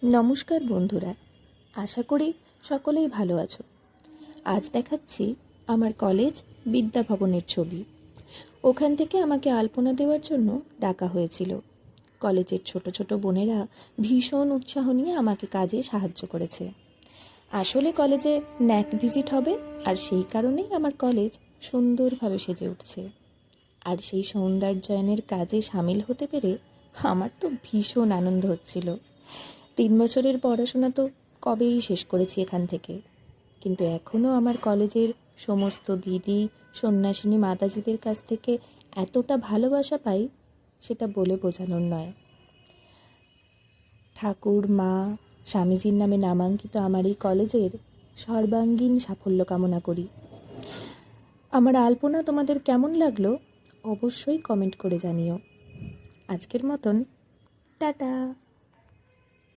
নমস্কার বন্ধুরা, আশা করি সকলেই ভালো আছো। আজ দেখাচ্ছি আমার কলেজ বিদ্যাভবনের ছবি। ওখান থেকে আমাকে আলপনা দেওয়ার জন্য ডাকা হয়েছিল। কলেজের ছোট ছোট বোনেরা ভীষণ উৎসাহ নিয়ে আমাকে কাজে সাহায্য করেছে। আসলে কলেজে ন্যাক ভিজিট হবে, আর সেই কারণেই আমার কলেজ সুন্দরভাবে সেজে উঠছে। আর সেই সৌন্দর্যায়নের কাজে সামিল হতে পেরে আমার তো ভীষণ আনন্দ হচ্ছিল। 3 বছরের পড়াশোনা তো কবেই শেষ করেছি এখান থেকে, কিন্তু এখনও আমার কলেজের সমস্ত দিদি, সন্ন্যাসিনী মাতাজিদের কাছ থেকে এতটা ভালোবাসা পাই, সেটা বলে বোঝানোর নয়। ঠাকুর, মা, স্বামীজির নামে নামাঙ্কিত আমার এই কলেজের সর্বাঙ্গীন সাফল্য কামনা করি। আমার আলপনা তোমাদের কেমন লাগলো অবশ্যই কমেন্ট করে জানিও। আজকের মতন টাটা।